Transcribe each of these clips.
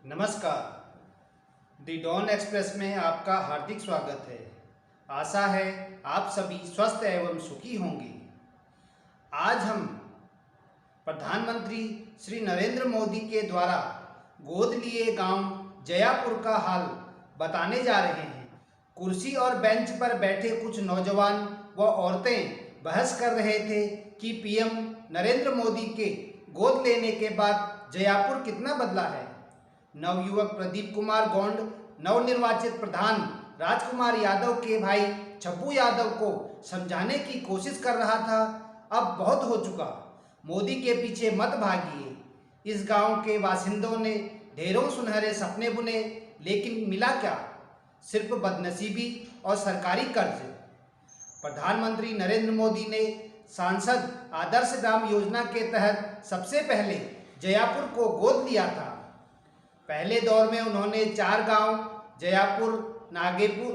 नमस्कार। दी don express में आपका हार्दिक स्वागत है। आशा है आप सभी स्वस्थ एवं सुखी होंगे। आज हम प्रधानमंत्री श्री नरेंद्र मोदी के द्वारा गोद लिए गांव जयापुर का हाल बताने जा रहे हैं। कुर्सी और बेंच पर बैठे कुछ नौजवान व औरतें बहस कर रहे थे कि पीएम नरेंद्र मोदी के गोद लेने के बाद जयापुर कितना बदला है। नवयुवक प्रदीप कुमार गोंड नवनिर्वाचित प्रधान राजकुमार यादव के भाई छब्बू यादव को समझाने की कोशिश कर रहा था। अब बहुत हो चुका, मोदी के पीछे मत भागिए। इस गांव के बासिंदों ने ढेरों सुनहरे सपने बुने, लेकिन मिला क्या? सिर्फ बदनसीबी और सरकारी कर्ज। प्रधानमंत्री नरेंद्र मोदी ने सांसद आदर्श ग्राम योजना के तहत सबसे पहले जयापुर को गोद लिया था। पहले दौर में उन्होंने 4 गांव जयापुर, नागेपुर,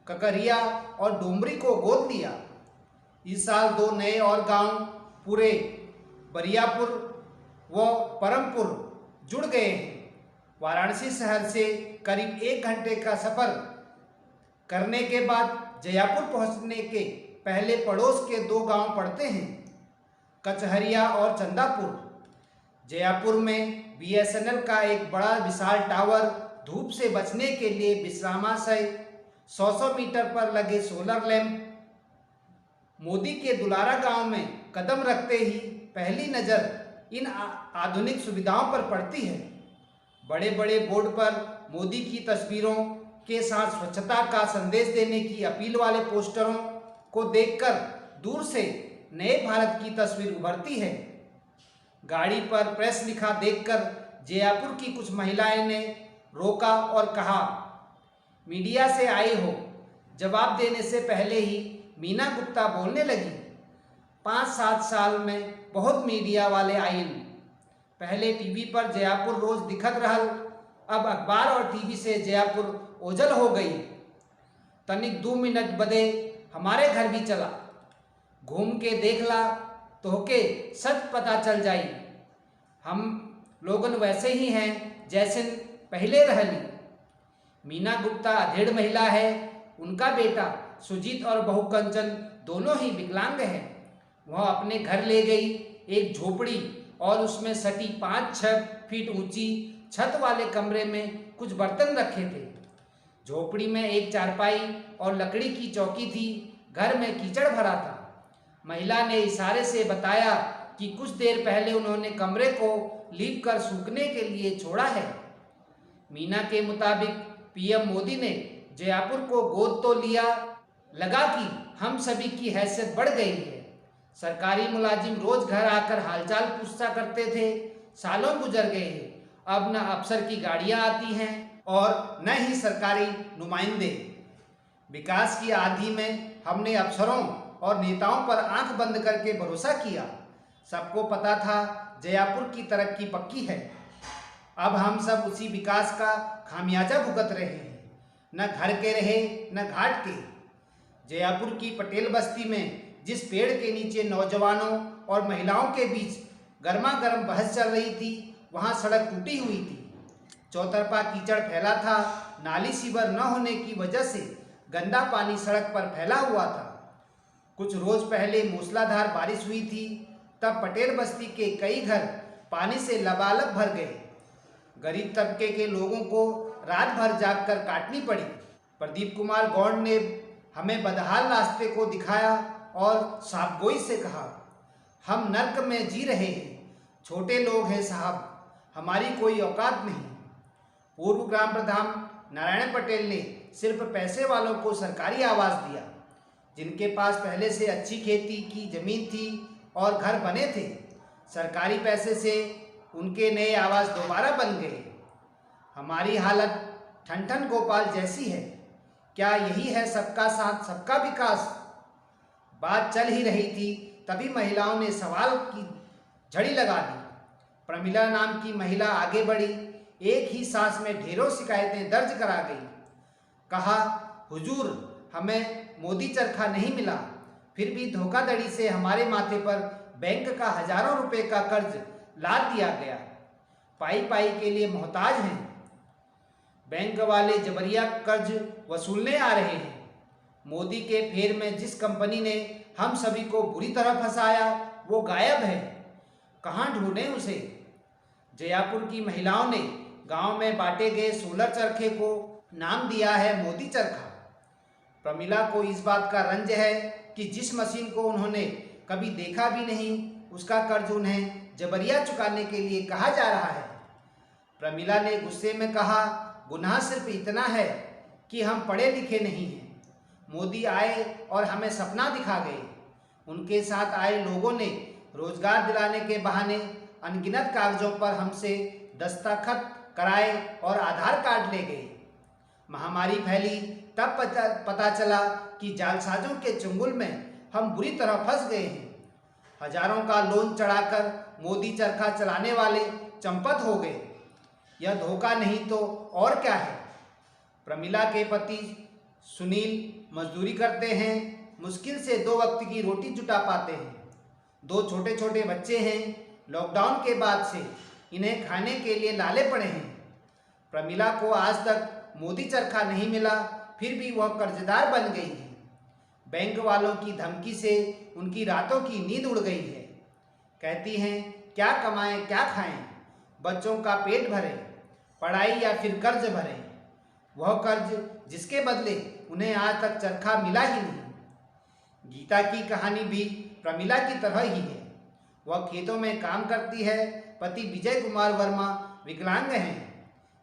ककरिया और डोमरी को गोद लिया। इस साल 2 नए और गांव पूरे बरियापुर व परमपुर जुड़ गए हैं। वाराणसी शहर से करीब 1 घंटे का सफर करने के बाद जयापुर पहुंचने के पहले पड़ोस के 2 गांव पड़ते हैं, कचहरिया और चंदापुर। जयापुर में बीएसएनएल का एक बड़ा विशाल टावर, धूप से बचने के लिए विश्रामाशय, 100 मीटर पर लगे सोलर लैंप। मोदी के दुलारा गांव में कदम रखते ही पहली नज़र इन आधुनिक सुविधाओं पर पड़ती है। बड़े बड़े बोर्ड पर मोदी की तस्वीरों के साथ स्वच्छता का संदेश देने की अपील वाले पोस्टरों को देखकर दूर से नए भारत की तस्वीर उभरती है। गाड़ी पर प्रेस लिखा देखकर जयापुर की कुछ महिलाएं ने रोका और कहा, मीडिया से आए हो। जवाब देने से पहले ही मीना गुप्ता बोलने लगी। 5-7 साल में बहुत मीडिया वाले आइन। पहले टीवी पर जयापुर रोज दिखत रहल, अब अखबार और टीवी से जयापुर ओझल हो गई। तनिक 2 मिनट बदे हमारे घर भी चला, घूम के देखला तोहके सच पता चल जाई। हम लोगन वैसे ही हैं जैसे पहले रहली। मीना गुप्ता अधेड़ महिला है। उनका बेटा सुजीत और बहू कंचन दोनों ही विकलांग हैं। वह अपने घर ले गई एक झोपड़ी और उसमें सटी 5-6 फीट ऊंची छत वाले कमरे में कुछ बर्तन रखे थे। झोपड़ी में एक चारपाई और लकड़ी की चौकी थी। घर में कीचड़ भरा था। महिला ने इशारे से बताया कि कुछ देर पहले उन्होंने कमरे को लीप कर सूखने के लिए छोड़ा है। मीना के मुताबिक पीएम मोदी ने जयापुर को गोद तो लिया, लगा कि हम सभी की हैसियत बढ़ गई है। सरकारी मुलाजिम रोज घर आकर हालचाल पूछा करते थे। सालों गुजर गए हैं, अब न अफसर की गाड़ियां आती हैं और न ही सरकारी नुमाइंदे। विकास की आंधी में हमने अफसरों और नेताओं पर आंख बंद करके भरोसा किया। सबको पता था जयापुर की तरक्की पक्की है। अब हम सब उसी विकास का खामियाजा भुगत रहे हैं। न घर के रहे न घाट के। जयापुर की पटेल बस्ती में जिस पेड़ के नीचे नौजवानों और महिलाओं के बीच गर्मा गर्म बहस चल रही थी, वहाँ सड़क टूटी हुई थी। चौतरफा कीचड़ फैला था। नाली सीवर न होने की वजह से गंदा पानी सड़क पर फैला हुआ था। कुछ रोज पहले मूसलाधार बारिश हुई थी, तब पटेल बस्ती के कई घर पानी से लबालब भर गए। गरीब तबके के लोगों को रात भर जागकर काटनी पड़ी। प्रदीप कुमार गौड़ ने हमें बदहाल रास्ते को दिखाया और साफगोई से कहा, हम नर्क में जी रहे हैं। छोटे लोग हैं साहब, हमारी कोई औकात नहीं। पूर्व ग्राम प्रधान नारायण पटेल ने सिर्फ पैसे वालों को सरकारी आवास दिया, जिनके पास पहले से अच्छी खेती की जमीन थी और घर बने थे। सरकारी पैसे से उनके नए आवास दोबारा बन गए। हमारी हालत ठन-ठन गोपाल जैसी है। क्या यही है सबका साथ सबका विकास? बात चल ही रही थी, तभी महिलाओं ने सवाल की झड़ी लगा दी। प्रमिला नाम की महिला आगे बढ़ी। एक ही सांस में ढेरों शिकायतें दर्ज करा गई। कहा, हुजूर, हमें मोदी चरखा नहीं मिला, फिर भी धोखाधड़ी से हमारे माथे पर बैंक का हजारों रुपए का कर्ज लाद दिया गया। पाई पाई के लिए मोहताज हैं। बैंक वाले जबरिया कर्ज वसूलने आ रहे हैं। मोदी के फेर में जिस कंपनी ने हम सभी को बुरी तरह फंसाया वो गायब है। कहाँ ढूंढें उसे? जयपुर की महिलाओं ने गांव में बांटे गए सोलर चरखे को नाम दिया है मोदी चरखा। प्रमिला को इस बात का रंज है कि जिस मशीन को उन्होंने कभी देखा भी नहीं, उसका कर्ज उन्हें जबरिया चुकाने के लिए कहा जा रहा है। प्रमिला ने गुस्से में कहा, गुनाह सिर्फ इतना है कि हम पढ़े लिखे नहीं हैं। मोदी आए और हमें सपना दिखा गए। उनके साथ आए लोगों ने रोजगार दिलाने के बहाने अनगिनत कागजों पर हमसे दस्तखत कराए और आधार कार्ड ले गए। महामारी फैली तब पता चला कि जालसाजों के चंगुल में हम बुरी तरह फंस गए हैं। हजारों का लोन चढ़ाकर मोदी चरखा चलाने वाले चंपत हो गए। यह धोखा नहीं तो और क्या है? प्रमिला के पति सुनील मजदूरी करते हैं, मुश्किल से 2 वक्त की रोटी जुटा पाते हैं। 2 छोटे छोटे बच्चे हैं। लॉकडाउन के बाद से इन्हें खाने के लिए लाले पड़े हैं। प्रमिला को आज तक मोदी चरखा नहीं मिला, फिर भी वह कर्जदार बन गई है। बैंक वालों की धमकी से उनकी रातों की नींद उड़ गई है। कहती हैं, क्या कमाएं क्या खाएं, बच्चों का पेट भरें, पढ़ाई या फिर कर्ज भरें। वह कर्ज जिसके बदले उन्हें आज तक चरखा मिला ही नहीं। गीता की कहानी भी प्रमिला की तरह ही है। वह खेतों में काम करती है। पति विजय कुमार वर्मा विकलांग हैं।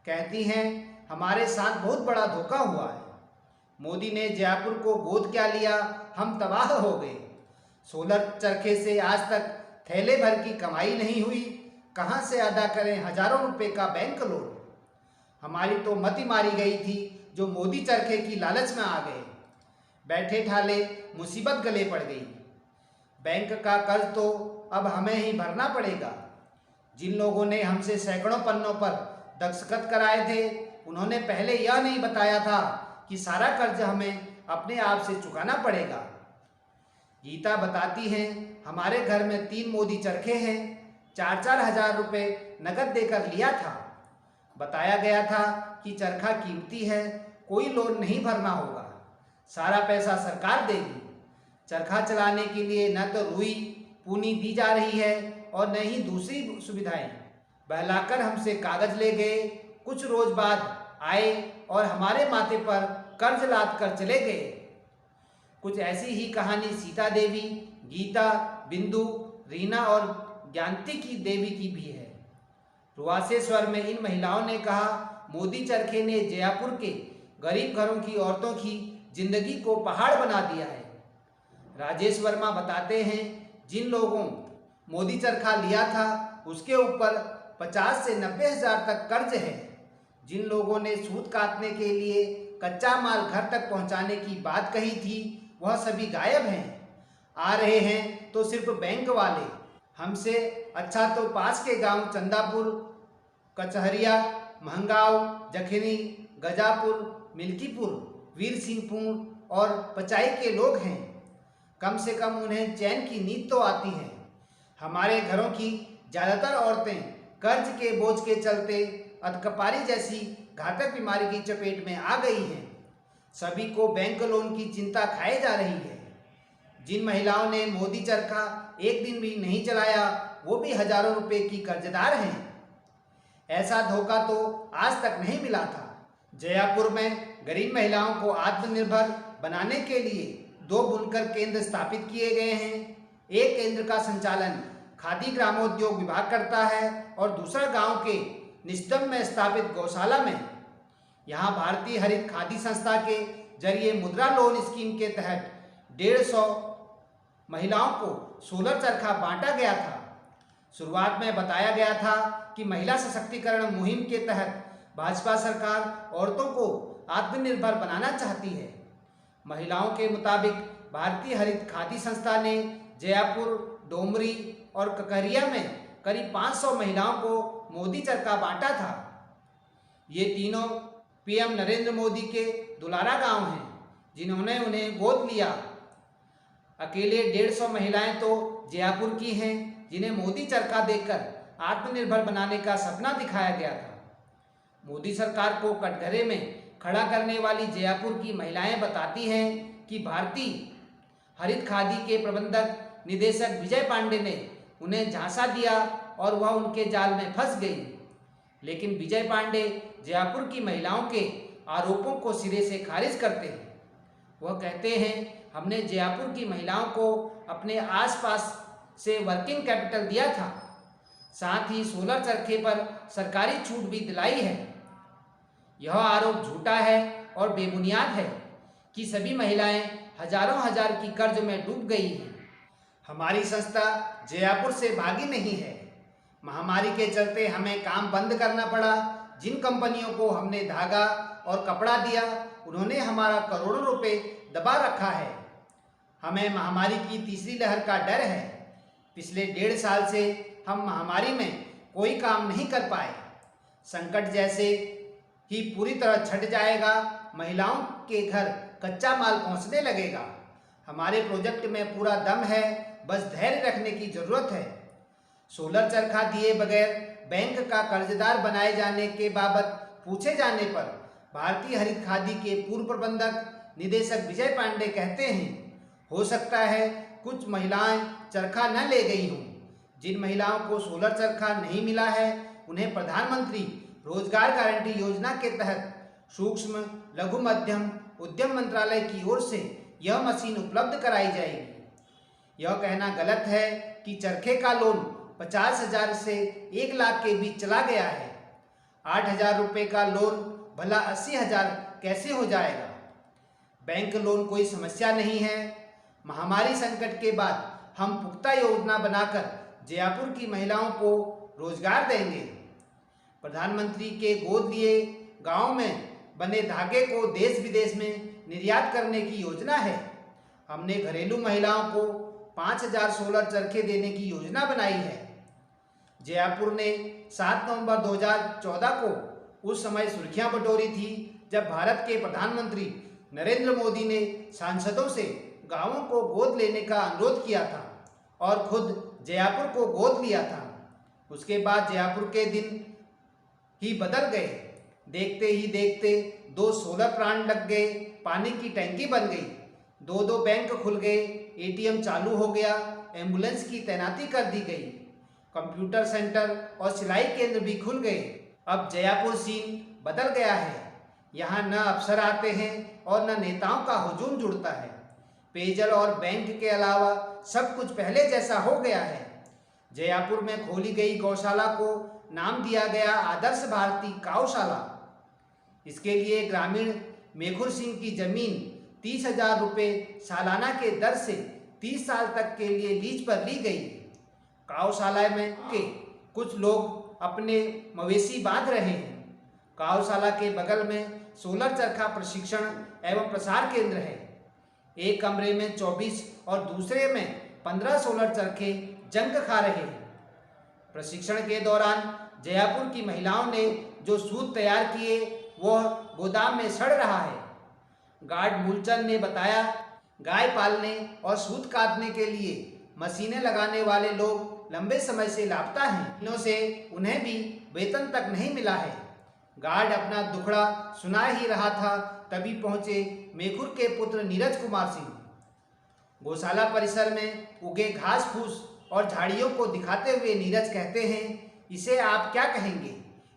कहती हैं, हमारे साथ बहुत बड़ा धोखा हुआ है। मोदी ने जयपुर को गोद क्या लिया, हम तबाह हो गए। सोलर चरखे से आज तक थैले भर की कमाई नहीं हुई। कहाँ से अदा करें हजारों रुपए का बैंक लोन? हमारी तो मति मारी गई थी जो मोदी चरखे की लालच में आ गए। बैठे ठाले मुसीबत गले पड़ गई। बैंक का कर्ज तो अब हमें ही भरना पड़ेगा। जिन लोगों ने हमसे सैकड़ों पन्नों पर दस्तखत कराए थे, उन्होंने पहले यह नहीं बताया था कि सारा कर्ज हमें अपने आप से चुकाना पड़ेगा। गीता बताती हैं, हमारे घर में 3 मोदी चरखे हैं। 4-4 हजार रुपये नकद देकर लिया था। बताया गया था कि चरखा कीमती है, कोई लोन नहीं भरना होगा, सारा पैसा सरकार देगी। चरखा चलाने के लिए न तो रुई पूनी दी जा रही है और न ही दूसरी सुविधाएं। बहलाकर हमसे कागज ले गए। कुछ रोज बाद आए और हमारे माथे पर कर्ज लाद कर चले गए। कुछ ऐसी ही कहानी सीता देवी, गीता, बिंदु, रीना और ज्ञानती की देवी की भी है। रुआसे स्वर में इन महिलाओं ने कहा, मोदी चरखे ने जयपुर के गरीब घरों की औरतों की जिंदगी को पहाड़ बना दिया है। राजेश वर्मा बताते हैं, जिन लोगों मोदी चरखा लिया था उसके ऊपर 50 से 90 हजार तक कर्ज है। जिन लोगों ने सूत काटने के लिए कच्चा माल घर तक पहुंचाने की बात कही थी, वह सभी गायब हैं। आ रहे हैं तो सिर्फ बैंक वाले। हमसे अच्छा तो पास के गांव चंदापुर, कचहरिया, महंगाव, जखनी, गजापुर, मिल्कीपुर, वीर सिंहपुर और पचाई के लोग हैं। कम से कम उन्हें चैन की नींद तो आती है। हमारे घरों की ज़्यादातर औरतें कर्ज के बोझ के चलते अधकपारी जैसी घातक बीमारी की चपेट में आ गई हैं। सभी को बैंक लोन की चिंता खाए जा रही है। जिन महिलाओं ने मोदी चरखा एक दिन भी नहीं चलाया, वो भी हजारों रुपए की कर्जदार हैं। ऐसा धोखा तो आज तक नहीं मिला था। जयपुर में गरीब महिलाओं को आत्मनिर्भर बनाने के लिए 2 बुनकर केंद्र स्थापित किए गए हैं। एक केंद्र का संचालन खादी ग्रामोद्योग विभाग करता है और दूसरा गांव के निस्तम में स्थापित गौशाला में। यहाँ भारतीय हरित खादी संस्था के जरिए मुद्रा लोन स्कीम के तहत 150 महिलाओं को सोलर चरखा बांटा गया था। शुरुआत में बताया गया था कि महिला सशक्तिकरण मुहिम के तहत भाजपा सरकार औरतों को आत्मनिर्भर बनाना चाहती है। महिलाओं के मुताबिक भारतीय हरित खादी संस्था ने जयपुर, डोमरी और ककरिया में करीब 500 महिलाओं को मोदी चरखा बांटा था। ये तीनों पीएम नरेंद्र मोदी के दुलारा गांव हैं, जिन्होंने उन्हें गोद लिया। अकेले 150 महिलाएं तो जयपुर की हैं, जिन्हें मोदी चरखा देकर आत्मनिर्भर बनाने का सपना दिखाया गया था। मोदी सरकार को कटघरे में खड़ा करने वाली जयपुर की महिलाएं बताती हैं कि भारतीय हरित खादी के प्रबंधक निदेशक विजय पांडे ने उन्हें झांसा दिया और वह उनके जाल में फंस गई। लेकिन विजय पांडे जयपुर की महिलाओं के आरोपों को सिरे से खारिज करते हैं। वह कहते हैं, हमने जयपुर की महिलाओं को अपने आसपास से वर्किंग कैपिटल दिया था, साथ ही सोलर चरखे पर सरकारी छूट भी दिलाई है। यह आरोप झूठा है और बेबुनियाद है कि सभी महिलाएं हजारों हजार की कर्ज में डूब गई हैं। हमारी संस्था जयपुर से भागी नहीं है। महामारी के चलते हमें काम बंद करना पड़ा। जिन कंपनियों को हमने धागा और कपड़ा दिया, उन्होंने हमारा करोड़ों रुपए दबा रखा है। हमें महामारी की तीसरी लहर का डर है। पिछले 1.5 साल से हम महामारी में कोई काम नहीं कर पाए। संकट जैसे ही पूरी तरह छट जाएगा, महिलाओं के घर कच्चा माल पहुंचने लगेगा। हमारे प्रोजेक्ट में पूरा दम है, बस धैर्य रखने की जरूरत है। सोलर चरखा दिए बगैर बैंक का कर्जदार बनाए जाने के बाबत पूछे जाने पर भारतीय हरित खादी के पूर्व प्रबंधक निदेशक विजय पांडे कहते हैं, हो सकता है कुछ महिलाएं चरखा न ले गई हों। जिन महिलाओं को सोलर चरखा नहीं मिला है, उन्हें प्रधानमंत्री रोजगार गारंटी योजना के तहत सूक्ष्म लघु मध्यम उद्यम मंत्रालय की ओर से यह मशीन उपलब्ध कराई जाएगी। यह कहना गलत है कि चरखे का लोन 50,000 से 1 लाख के बीच चला गया है। 8,000 रुपये का लोन भला 80,000 कैसे हो जाएगा? बैंक लोन कोई समस्या नहीं है। महामारी संकट के बाद हम पुख्ता योजना बनाकर जयपुर की महिलाओं को रोजगार देंगे। प्रधानमंत्री के गोद लिए गांव में बने धागे को देश विदेश में निर्यात करने की योजना है। हमने घरेलू महिलाओं को 5,000 सोलर चरखे देने की योजना बनाई है। जयपुर ने 7 नवंबर 2014 को उस समय सुर्खियां बटोरी थी जब भारत के प्रधानमंत्री नरेंद्र मोदी ने सांसदों से गांवों को गोद लेने का अनुरोध किया था और खुद जयपुर को गोद लिया था। उसके बाद जयपुर के दिन ही बदल गए। देखते ही देखते 2 सोलर प्लांट लग गए, पानी की टैंकी बन गई, 2 बैंक खुल गए, एटीएम चालू हो गया, एम्बुलेंस की तैनाती कर दी गई, कंप्यूटर सेंटर और सिलाई केंद्र भी खुल गए। अब जयपुर सीन बदल गया है। यहाँ न अफसर आते हैं और न नेताओं का हुजूम जुड़ता है। पेयजल और बैंक के अलावा सब कुछ पहले जैसा हो गया है। जयपुर में खोली गई गौशाला को नाम दिया गया आदर्श भारतीय गौशाला। इसके लिए ग्रामीण मेखुर सिंह की जमीन 30,000 रुपये सालाना के दर से 30 साल तक के लिए लीज पर ली गई। गौशाला में के कुछ लोग अपने मवेशी बांध रहे हैं। गौशाला के बगल में सोलर चरखा प्रशिक्षण एवं प्रसार केंद्र है। एक कमरे में 24 और दूसरे में 15 सोलर चरखे जंग खा रहे हैं। प्रशिक्षण के दौरान जयपुर की महिलाओं ने जो सूत तैयार किए वह गोदाम में सड़ रहा है। गार्ड मूलचंद ने बताया, गाय पालने और सूत काटने के लिए मशीनें लगाने वाले लोग लंबे समय से लापता हैं। दिनों से उन्हें भी वेतन तक नहीं मिला है। गार्ड अपना दुखड़ा सुना ही रहा था, तभी पहुंचे मेखुर के पुत्र नीरज कुमार सिंह। गौशाला परिसर में उगे घास फूस और झाड़ियों को दिखाते हुए नीरज कहते हैं, इसे आप क्या कहेंगे,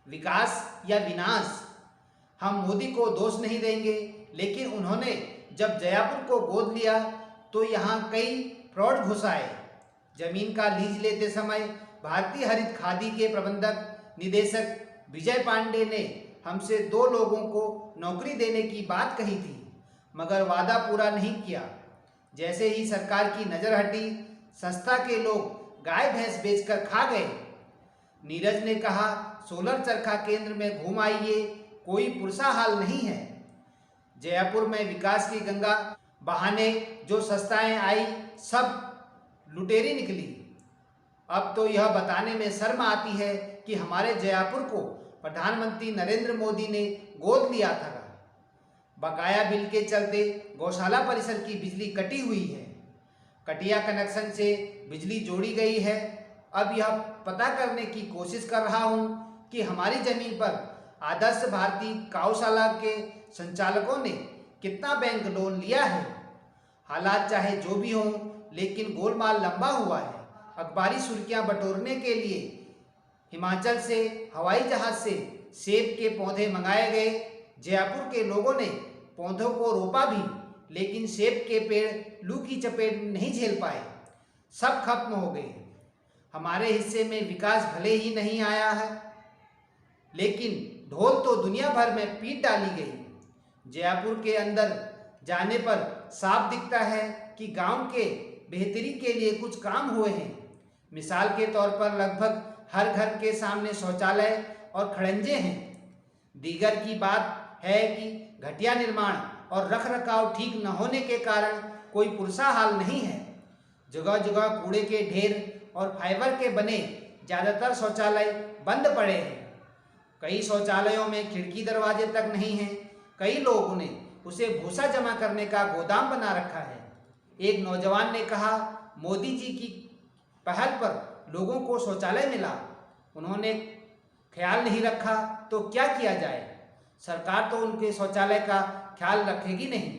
विकास या विनाश? हम मोदी को दोष नहीं देंगे, लेकिन उन्होंने जब जयपुर को गोद लिया तो यहाँ कई फ्रॉड घुसाए। जमीन का लीज लेते समय भारतीय हरित खादी के प्रबंधक निदेशक विजय पांडे ने हमसे 2 लोगों को नौकरी देने की बात कही थी, मगर वादा पूरा नहीं किया। जैसे ही सरकार की नज़र हटी, संस्था के लोग गाय भैंस बेचकर खा गए। नीरज ने कहा, सोलर चरखा केंद्र में घूम आइए, कोई पुरसा हाल नहीं है। जयपुर में विकास की गंगा बहाने जो संस्थाएं आई, सब लुटेरी निकली। अब तो यह बताने में शर्म आती है कि हमारे जयपुर को प्रधानमंत्री नरेंद्र मोदी ने गोद लिया था। बकाया बिल के चलते गौशाला परिसर की बिजली कटी हुई है। कटिया कनेक्शन से बिजली जोड़ी गई है। अब यह पता करने की कोशिश कर रहा हूं कि हमारी जमीन पर आदर्श भारतीय गौशाला के संचालकों ने कितना बैंक लोन लिया है। हालात चाहे जो भी हों, लेकिन गोलमाल लंबा हुआ है। अखबारी सुर्खियां बटोरने के लिए हिमाचल से हवाई जहाज से सेब के पौधे मंगाए गए। जयपुर के लोगों ने पौधों को रोपा भी, लेकिन सेब के पेड़ लू की चपेट नहीं झेल पाए, सब खत्म हो गए। हमारे हिस्से में विकास भले ही नहीं आया है, लेकिन ढोल तो दुनिया भर में पीट डाली गई। जयपुर के अंदर जाने पर साफ दिखता है कि गांव के बेहतरी के लिए कुछ काम हुए हैं। मिसाल के तौर पर लगभग हर घर के सामने शौचालय और खड़ंजे हैं। दीगर की बात है कि घटिया निर्माण और रखरखाव ठीक न होने के कारण कोई पुरसा हाल नहीं है। जगह जगह कूड़े के ढेर और फाइबर के बने ज़्यादातर शौचालय बंद पड़े हैं। कई शौचालयों में खिड़की दरवाजे तक नहीं हैं। कई लोगों ने उसे भूसा जमा करने का गोदाम बना रखा है। एक नौजवान ने कहा, मोदी जी की पहल पर लोगों को शौचालय मिला, उन्होंने ख्याल नहीं रखा तो क्या किया जाए। सरकार तो उनके शौचालय का ख्याल रखेगी नहीं।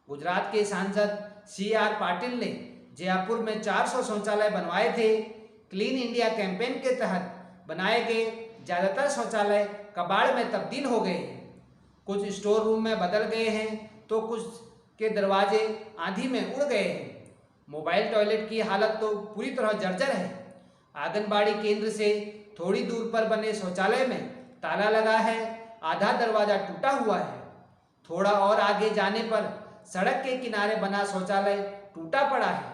गुजरात के सांसद CR पाटिल ने जयपुर में 400 शौचालय बनवाए थे। क्लीन इंडिया कैंपेन के तहत बनाए गए ज़्यादातर शौचालय कबाड़ में तब्दील हो गए हैं। कुछ स्टोर रूम में बदल गए हैं तो कुछ के दरवाजे आंधी में उड़ गए हैं। मोबाइल टॉयलेट की हालत तो पूरी तरह जर्जर है। आंगनबाड़ी केंद्र से थोड़ी दूर पर बने शौचालय में ताला लगा है, आधा दरवाज़ा टूटा हुआ है। थोड़ा और आगे जाने पर सड़क के किनारे बना शौचालय टूटा पड़ा है,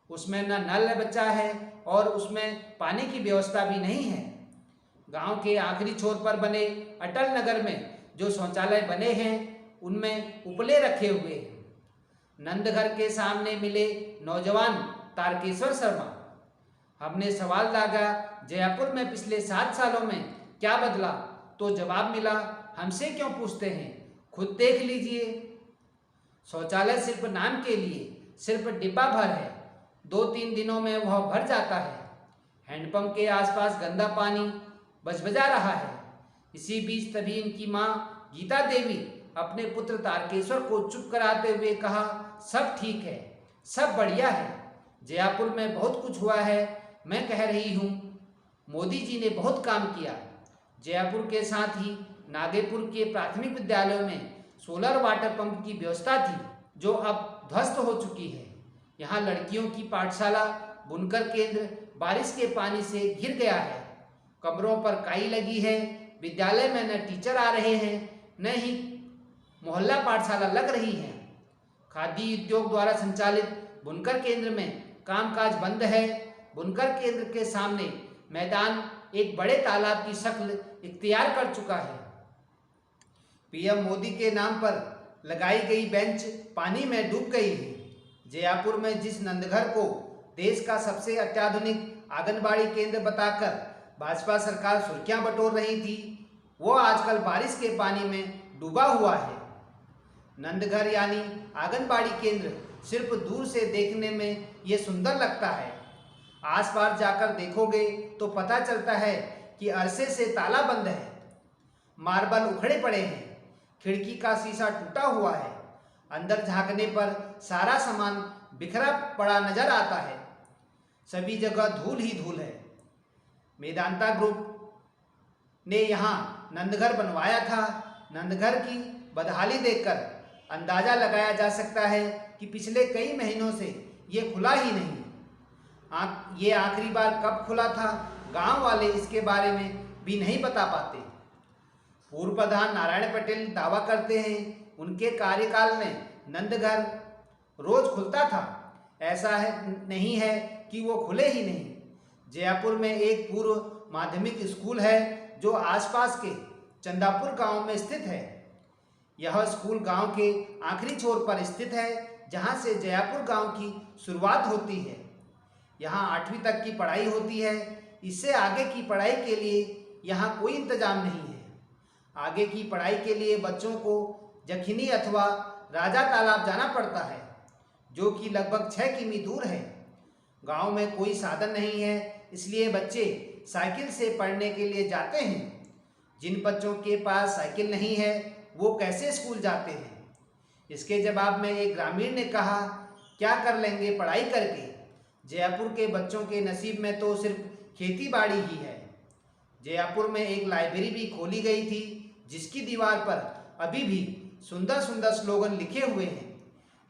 उसमें न नल बचा है और उसमें पानी की व्यवस्था भी नहीं है। गांव के आखिरी छोर पर बने अटल नगर में जो शौचालय बने हैं उनमें उपले रखे हुए हैं। नंदघर के सामने मिले नौजवान तारकेश्वर शर्मा। हमने सवाल दागा, जयपुर में पिछले 7 सालों में क्या बदला, तो जवाब मिला, हमसे क्यों पूछते हैं, खुद देख लीजिए। शौचालय सिर्फ नाम के लिए सिर्फ डिब्बा भर है, 2-3 दिनों में वह भर जाता है। हैंडपंप के आसपास गंदा पानी बजबजा रहा है। इसी बीच तभी इनकी माँ गीता देवी अपने पुत्र तारकेश्वर को चुप कराते हुए कहा, सब ठीक है, सब बढ़िया है, जयपुर में बहुत कुछ हुआ है। मैं कह रही हूँ, मोदी जी ने बहुत काम किया। जयपुर के साथ ही नागेपुर के प्राथमिक विद्यालयों में सोलर वाटर पंप की व्यवस्था थी, जो अब ध्वस्त हो चुकी है। यहाँ लड़कियों की पाठशाला, बुनकर केंद्र बारिश के पानी से घिर गया है। कमरों पर काई लगी है। विद्यालय में न टीचर आ रहे हैं, न ही मोहल्ला पाठशाला लग रही है। खादी उद्योग द्वारा संचालित बुनकर केंद्र में कामकाज बंद है। बुनकर केंद्र के सामने मैदान एक बड़े तालाब की शक्ल इख्तियार कर चुका है। PM मोदी के नाम पर लगाई गई बेंच पानी में डूब गई है। जयपुर में जिस नंदघर को देश का सबसे अत्याधुनिक आंगनबाड़ी केंद्र बताकर भाजपा सरकार सुर्खियां बटोर रही थी, वो आजकल बारिश के पानी में डूबा हुआ है। नंदघर यानी आंगनबाड़ी केंद्र सिर्फ दूर से देखने में ये सुंदर लगता है। आसपास जाकर देखोगे तो पता चलता है कि अरसे से ताला बंद है, मार्बल उखड़े पड़े हैं, खिड़की का शीशा टूटा हुआ है। अंदर झांकने पर सारा सामान बिखरा पड़ा नजर आता है। सभी जगह धूल ही धूल है। मेदांता ग्रुप ने यहाँ नंदघर बनवाया था। नंदघर की बदहाली देखकर अंदाजा लगाया जा सकता है कि पिछले कई महीनों से ये खुला ही नहीं। ये आखिरी बार कब खुला था, गांव वाले इसके बारे में भी नहीं बता पाते। पूर्व प्रधान नारायण पटेल दावा करते हैं उनके कार्यकाल में नंदघर रोज खुलता था। ऐसा है नहीं है कि वो खुले ही नहीं। जयपुर में एक पूर्व माध्यमिक स्कूल है जो आसपास के चंदापुर गांव में स्थित है। यह स्कूल गांव के आखिरी छोर पर स्थित है, जहां से जयपुर गांव की शुरुआत होती है। यहाँ 8वीं तक की पढ़ाई होती है। इससे आगे की पढ़ाई के लिए यहाँ कोई इंतजाम नहीं है। आगे की पढ़ाई के लिए बच्चों को जखिनी अथवा राजा तालाब जाना पड़ता है, जो कि लगभग 6 किमी दूर है। गांव में कोई साधन नहीं है, इसलिए बच्चे साइकिल से पढ़ने के लिए जाते हैं। जिन बच्चों के पास साइकिल नहीं है वो कैसे स्कूल जाते हैं? इसके जवाब में एक ग्रामीण ने कहा, क्या कर लेंगे पढ़ाई करके? जयपुर के बच्चों के नसीब में तो सिर्फ खेती बाड़ी ही है। जयपुर में एक लाइब्रेरी भी खोली गई थी, जिसकी दीवार पर अभी भी सुंदर सुंदर स्लोगन लिखे हुए हैं,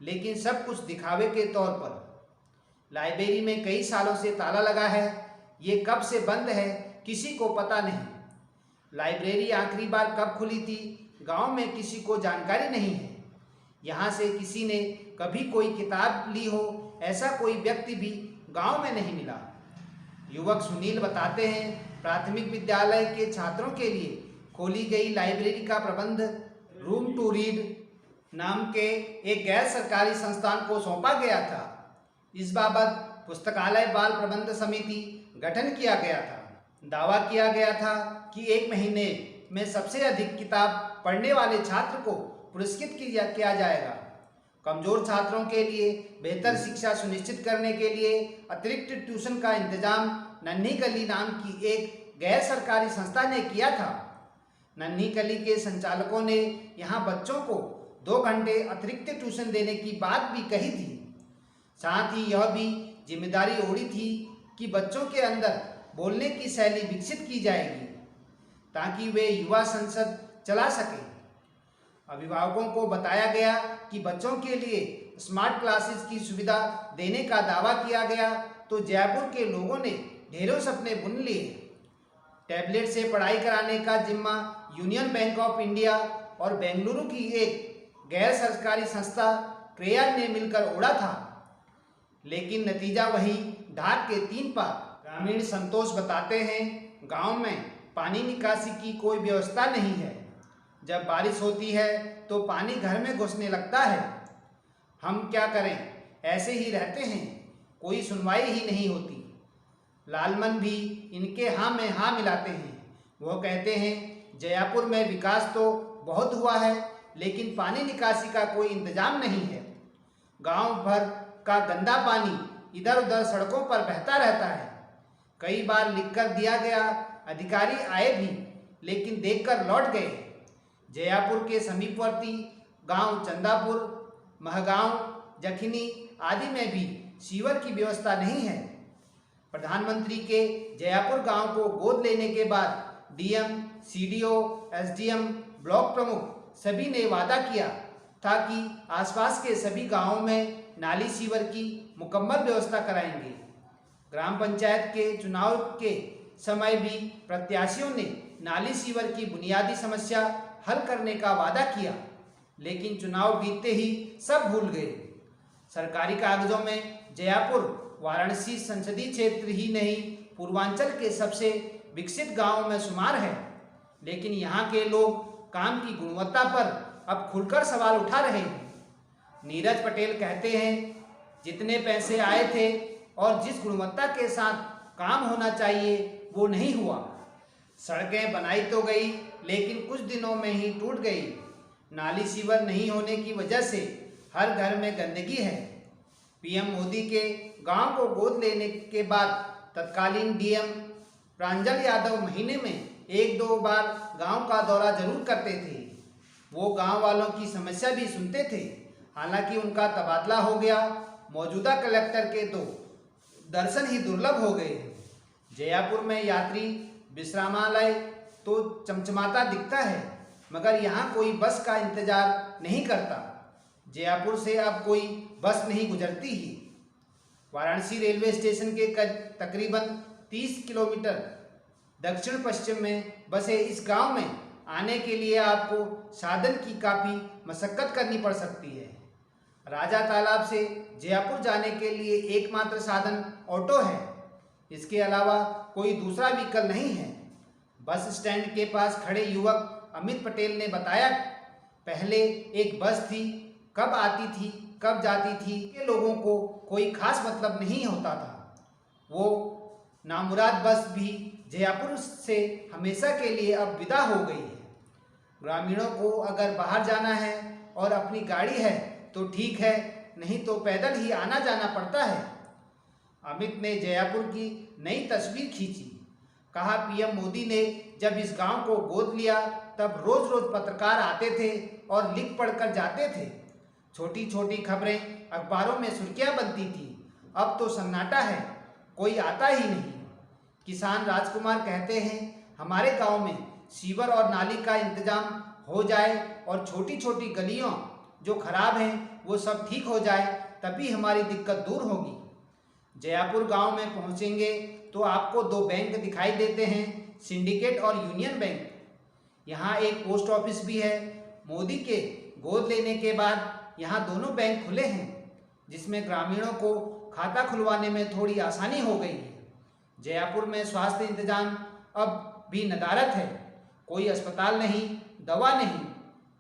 लेकिन सब कुछ दिखावे के तौर पर। लाइब्रेरी में कई सालों से ताला लगा है, ये कब से बंद है किसी को पता नहीं। लाइब्रेरी आखिरी बार कब खुली थी गांव में किसी को जानकारी नहीं है। यहाँ से किसी ने कभी कोई किताब ली हो ऐसा कोई व्यक्ति भी गांव में नहीं मिला। युवक सुनील बताते हैं, प्राथमिक विद्यालय के छात्रों के लिए खोली गई लाइब्रेरी का प्रबंध रूम टू रीड नाम के एक गैर सरकारी संस्थान को सौंपा गया था। इस बाबत पुस्तकालय बाल प्रबंध समिति गठन किया गया था। दावा किया गया था कि 1 महीने में सबसे अधिक किताब पढ़ने वाले छात्र को पुरस्कृत किया जाएगा। कमजोर छात्रों के लिए बेहतर शिक्षा सुनिश्चित करने के लिए अतिरिक्त ट्यूशन का इंतजाम नन्ही कली नाम की एक गैर सरकारी संस्था ने किया था। नन्ही कली के संचालकों ने यहाँ बच्चों को 2 घंटे अतिरिक्त ट्यूशन देने की बात भी कही थी। साथ ही यह भी जिम्मेदारी ओढ़ी थी कि बच्चों के अंदर बोलने की शैली विकसित की जाएगी, ताकि वे युवा संसद चला सकें। अभिभावकों को बताया गया कि बच्चों के लिए स्मार्ट क्लासेस की सुविधा देने का दावा किया गया, तो जयपुर के लोगों ने ढेरों सपने बुन लिए। टैबलेट से पढ़ाई कराने का जिम्मा यूनियन बैंक ऑफ इंडिया और बेंगलुरु की एक गैर सरकारी संस्था क्रेया ने मिलकर ओढ़ा था, लेकिन नतीजा वही ढाक के 3 पार। ग्रामीण संतोष बताते हैं, गांव में पानी निकासी की कोई व्यवस्था नहीं है। जब बारिश होती है तो पानी घर में घुसने लगता है। हम क्या करें, ऐसे ही रहते हैं, कोई सुनवाई ही नहीं होती। लालमन भी इनके हाँ में हाँ मिलाते हैं। वो कहते हैं, जयपुर में विकास तो बहुत हुआ है, लेकिन पानी निकासी का कोई इंतजाम नहीं है। गांव भर का गंदा पानी इधर उधर सड़कों पर बहता रहता है। कई बार लिखकर दिया गया, अधिकारी आए भी, लेकिन देखकर लौट गए। जयपुर के समीपवर्ती गांव चंदापुर, महगांव, जखिनी आदि में भी सीवर की व्यवस्था नहीं है। प्रधानमंत्री के जयपुर गांव को गोद लेने के बाद डीएम, सीडीओ, एसडीएम, ब्लॉक प्रमुख सभी ने वादा किया था कि आसपास के सभी गांवों में नाली सीवर की मुकम्मल व्यवस्था कराएंगे। ग्राम पंचायत के चुनाव के समय भी प्रत्याशियों ने नाली सीवर की बुनियादी समस्या हल करने का वादा किया, लेकिन चुनाव बीतते ही सब भूल गए। सरकारी कागजों में जयपुर वाराणसी संसदीय क्षेत्र ही नहीं, पूर्वांचल के सबसे विकसित गांवों में शुमार है, लेकिन यहाँ के लोग काम की गुणवत्ता पर अब खुलकर सवाल उठा रहे हैं। नीरज पटेल कहते हैं, जितने पैसे आए थे और जिस गुणवत्ता के साथ काम होना चाहिए वो नहीं हुआ। सड़कें बनाई तो गई, लेकिन कुछ दिनों में ही टूट गई। नाली सीवर नहीं होने की वजह से हर घर में गंदगी है। पीएम मोदी के गांव को गोद लेने के बाद तत्कालीन डीएम प्रांजल यादव महीने में 1-2 बार गांव का दौरा जरूर करते थे। वो गांव वालों की समस्या भी सुनते थे। हालांकि उनका तबादला हो गया। मौजूदा कलेक्टर के तो दर्शन ही दुर्लभ हो गए। जयपुर में यात्री विश्रामालय तो चमचमाता दिखता है, मगर यहाँ कोई बस का इंतजार नहीं करता। जयपुर से अब कोई बस नहीं गुजरती ही। वाराणसी रेलवे स्टेशन के तकरीबन 30 किलोमीटर दक्षिण पश्चिम में बसे इस गांव में आने के लिए आपको साधन की काफ़ी मशक्कत करनी पड़ सकती है। राजा तालाब से जयपुर जाने के लिए एकमात्र साधन ऑटो है। इसके अलावा कोई दूसरा व्हीकल नहीं है। बस स्टैंड के पास खड़े युवक अमित पटेल ने बताया, पहले एक बस थी, कब आती थी कब जाती थी ये लोगों को कोई खास मतलब नहीं होता था। वो नामुराद बस भी जयपुर से हमेशा के लिए अब विदा हो गई है। ग्रामीणों को अगर बाहर जाना है और अपनी गाड़ी है तो ठीक है, नहीं तो पैदल ही आना जाना पड़ता है। अमित ने जयपुर की नई तस्वीर खींची। कहा, पीएम मोदी ने जब इस गांव को गोद लिया तब रोज रोज पत्रकार आते थे और लिख पढ़कर जाते थे। छोटी छोटी खबरें अखबारों में सुर्खियां बनती थी। अब तो सन्नाटा है, कोई आता ही नहीं। किसान राजकुमार कहते हैं, हमारे गांव में सीवर और नाली का इंतजाम हो जाए और छोटी छोटी गलियों जो खराब हैं वो सब ठीक हो जाए, तभी हमारी दिक्कत दूर होगी। जयपुर गांव में पहुंचेंगे तो आपको 2 बैंक दिखाई देते हैं, सिंडिकेट और यूनियन बैंक। यहाँ एक पोस्ट ऑफिस भी है। मोदी के गोद लेने के बाद यहाँ दोनों बैंक खुले हैं, जिसमें ग्रामीणों को खाता खुलवाने में थोड़ी आसानी हो गई है। जयपुर में स्वास्थ्य इंतजाम अब भी नदारद है। कोई अस्पताल नहीं, दवा नहीं।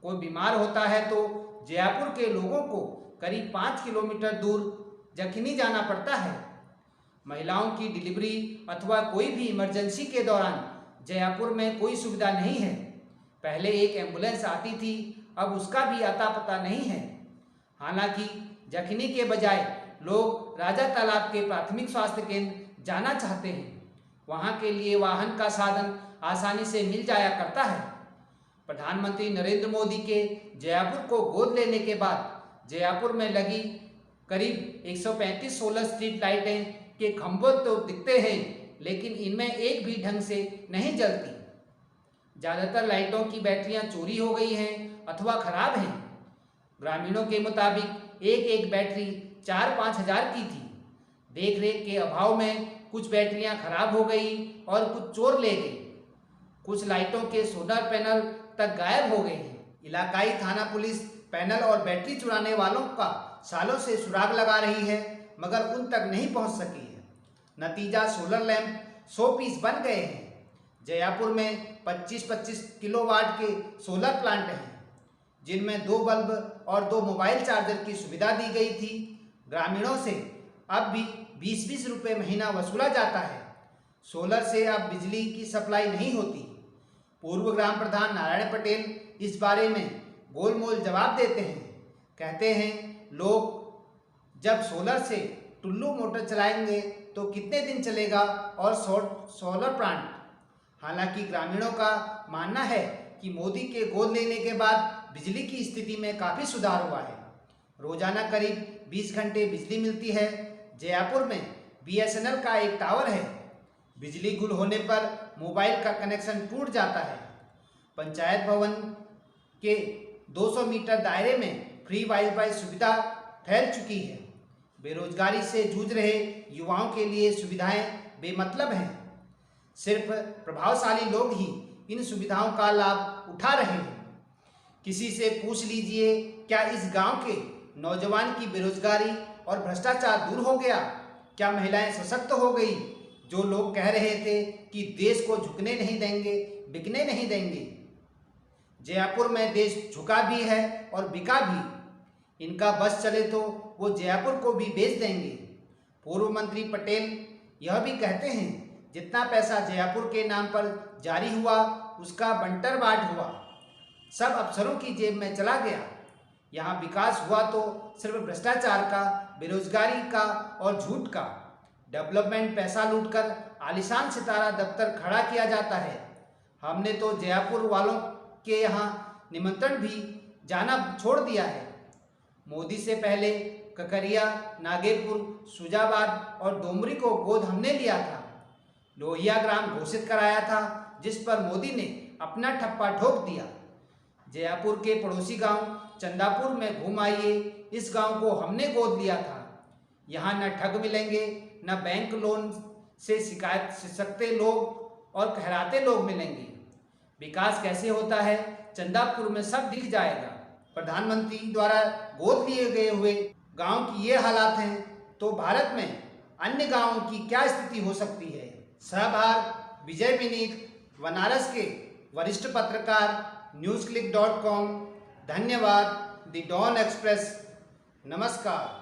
कोई बीमार होता है तो जयपुर के लोगों को करीब 5 किलोमीटर दूर जखनी जाना पड़ता है। महिलाओं की डिलीवरी अथवा कोई भी इमरजेंसी के दौरान जयपुर में कोई सुविधा नहीं है। पहले एक एम्बुलेंस आती थी, अब उसका भी अता पता नहीं है। हालांकि जखनी के बजाय लोग राजा तालाब के प्राथमिक स्वास्थ्य केंद्र जाना चाहते हैं। वहां के लिए वाहन का साधन आसानी से मिल जाया करता है। प्रधानमंत्री नरेंद्र मोदी के जयपुर को गोद लेने के बाद जयपुर में लगी करीब 135 सोलर स्ट्रीट लाइटें के खंभों तो दिखते हैं, लेकिन इनमें एक भी ढंग से नहीं जलती। ज़्यादातर लाइटों की बैटरियां चोरी हो गई हैं अथवा खराब हैं। ग्रामीणों के मुताबिक एक बैटरी 4-5 हज़ार की थी। देख रेख के अभाव में कुछ बैटरियां खराब हो गई और कुछ चोर ले गए। कुछ लाइटों के सोलर पैनल तक गायब हो गए हैं। इलाकाई थाना पुलिस पैनल और बैटरी चुराने वालों का सालों से सुराग लगा रही है, मगर उन तक नहीं पहुंच सकी है। नतीजा, सोलर लैंप 100 पीस बन गए हैं। जयपुर में 25-25 किलोवाट के सोलर प्लांट हैं, जिनमें 2 बल्ब और 2 मोबाइल चार्जर की सुविधा दी गई थी। ग्रामीणों से अब भी 20-20 रुपये महीना वसूला जाता है। सोलर से अब बिजली की सप्लाई नहीं होती। पूर्व ग्राम प्रधान नारायण पटेल इस बारे में गोलमोल जवाब देते हैं। कहते हैं, लोग जब सोलर से टुल्लू मोटर चलाएंगे तो कितने दिन चलेगा और सोलर प्लांट। हालांकि ग्रामीणों का मानना है कि मोदी के गोद लेने के बाद बिजली की स्थिति में काफ़ी सुधार हुआ है। रोजाना करीब 20 घंटे बिजली मिलती है। जयपुर में BSNL का एक टावर है। बिजली गुल होने पर मोबाइल का कनेक्शन टूट जाता है। पंचायत भवन के 200 मीटर दायरे में फ्री वाईफाई सुविधा फैल चुकी है। बेरोजगारी से जूझ रहे युवाओं के लिए सुविधाएं बेमतलब हैं। सिर्फ प्रभावशाली लोग ही इन सुविधाओं का लाभ उठा रहे हैं। किसी से पूछ लीजिए, क्या इस गांव के नौजवान की बेरोजगारी और भ्रष्टाचार दूर हो गया? क्या महिलाएं सशक्त हो गई? जो लोग कह रहे थे कि देश को झुकने नहीं देंगे, बिकने नहीं देंगे, जयपुर में देश झुका भी है और बिका भी। इनका बस चले तो वो जयपुर को भी बेच देंगे। पूर्व मंत्री पटेल यह भी कहते हैं, जितना पैसा जयपुर के नाम पर जारी हुआ उसका बंटर बाट हुआ, सब अफसरों की जेब में चला गया। यहाँ विकास हुआ तो सिर्फ भ्रष्टाचार का, बेरोजगारी का और झूठ का। डेवलपमेंट पैसा लूटकर आलीशान सितारा दफ्तर खड़ा किया जाता है। हमने तो जयपुर वालों के यहाँ निमंत्रण भी जाना छोड़ दिया है। मोदी से पहले ककरिया, नागेरपुर, सुजाबाद और डोमरी को गोद हमने लिया था। लोहिया ग्राम घोषित कराया था, जिस पर मोदी ने अपना ठप्पा ठोक दिया। जयपुर के पड़ोसी गांव चंदापुर में घूम आइए, इस गांव को हमने गोद लिया था। यहाँ न ठग मिलेंगे, न बैंक लोन से शिकायत सकते लोग और कहराते लोग मिलेंगे। विकास कैसे होता है चंदापुर में सब दिख जाएगा। प्रधानमंत्री द्वारा गोद लिए गए हुए गांव की ये हालात हैं, तो भारत में अन्य गांवों की क्या स्थिति हो सकती है। सहभाग विजय विनीत, बनारस के वरिष्ठ पत्रकार, newsclick.com। धन्यवाद। The Dawn Express. नमस्कार।